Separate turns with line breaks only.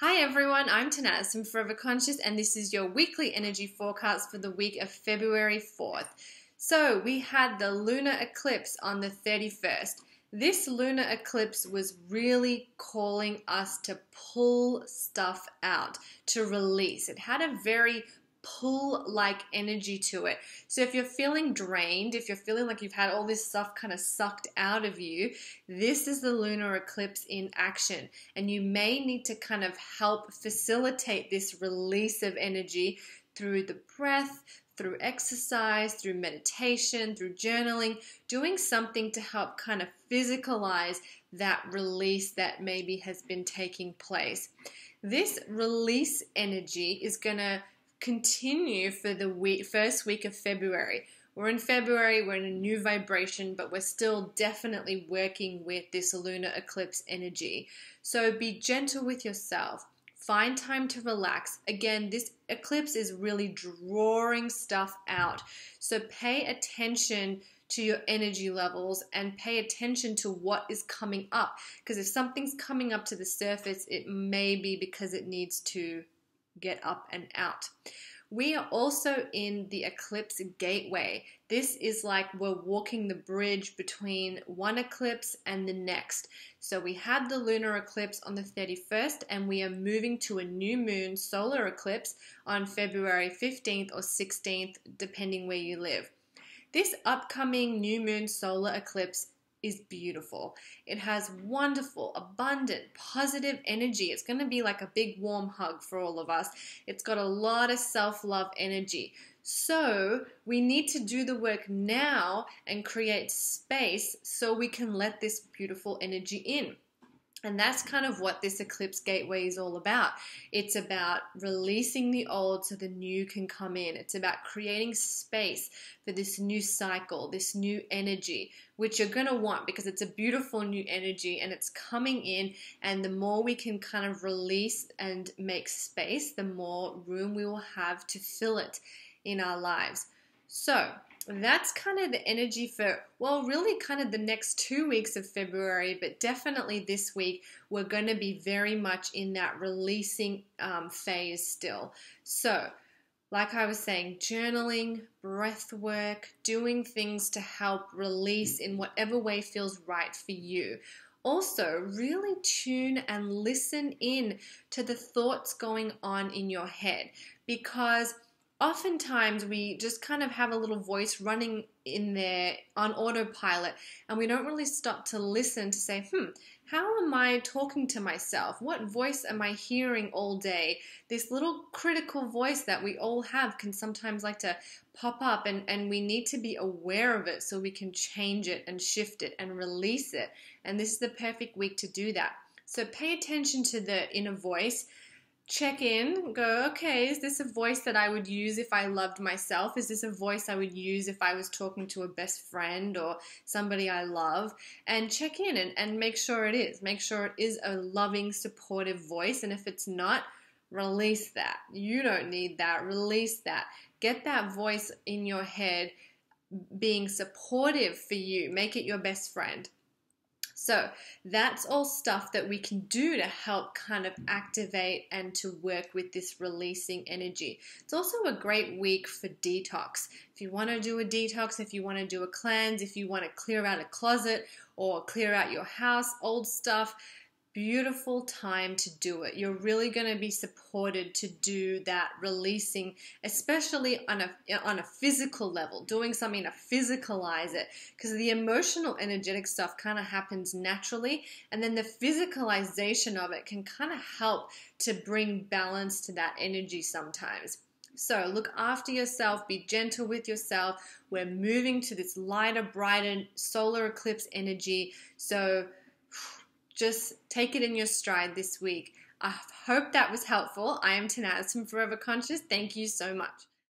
Hi everyone, I'm Tanaz from Forever Conscious and this is your weekly energy forecast for the week of February 4th. So we had the lunar eclipse on the 31st. This lunar eclipse was really calling us to pull stuff out, to release. It had a very pull-like energy to it. So if you're feeling drained, if you're feeling like you've had all this stuff kind of sucked out of you, this is the lunar eclipse in action. And you may need to kind of help facilitate this release of energy through the breath, through exercise, through meditation, through journaling, doing something to help kind of physicalize that release that maybe has been taking place. This release energy is going to continue for the first week of February. We're in February, we're in a new vibration, but we're still definitely working with this lunar eclipse energy. So be gentle with yourself. Find time to relax. Again, this eclipse is really drawing stuff out. So pay attention to your energy levels and pay attention to what is coming up. Because if something's coming up to the surface, it may be because it needs to get up and out. We are also in the Eclipse Gateway. This is like we're walking the bridge between one eclipse and the next. So we had the lunar eclipse on the 31st and we are moving to a new moon solar eclipse on February 15th or 16th, depending where you live. This upcoming new moon solar eclipse is beautiful. It has wonderful, abundant, positive energy. It's going to be like a big warm hug for all of us. It's got a lot of self-love energy. So we need to do the work now and create space so we can let this beautiful energy in. And that's kind of what this Eclipse Gateway is all about. It's about releasing the old so the new can come in. It's about creating space for this new cycle, this new energy, which you're going to want because it's a beautiful new energy and it's coming in. And the more we can kind of release and make space, the more room we will have to fill it in our lives. So that's kind of the energy for, well, really kind of the next 2 weeks of February, but definitely this week, we're going to be very much in that releasing phase still. So, like I was saying, journaling, breath work, doing things to help release in whatever way feels right for you. Also, really tune and listen in to the thoughts going on in your head, because oftentimes we just kind of have a little voice running in there on autopilot and we don't really stop to listen to say, how am I talking to myself? What voice am I hearing all day? This little critical voice that we all have can sometimes like to pop up and we need to be aware of it so we can change it and shift it and release it. And this is the perfect week to do that. So pay attention to the inner voice. Check in, go, okay, is this a voice that I would use if I loved myself? Is this a voice I would use if I was talking to a best friend or somebody I love? And check in and make sure it is. Make sure it is a loving, supportive voice. And if it's not, release that. You don't need that. Release that. Get that voice in your head being supportive for you. Make it your best friend. So that's all stuff that we can do to help kind of activate and to work with this releasing energy. It's also a great week for detox. If you want to do a detox, if you want to do a cleanse, if you want to clear out a closet or clear out your house, old stuff, beautiful time to do it. You're really going to be supported to do that releasing, especially on a physical level, doing something to physicalize it, because the emotional energetic stuff kind of happens naturally, and then the physicalization of it can kind of help to bring balance to that energy sometimes. So look after yourself, be gentle with yourself. We're moving to this lighter, brighter solar eclipse energy. So just take it in your stride this week. I hope that was helpful. I am Tanaz from Forever Conscious. Thank you so much.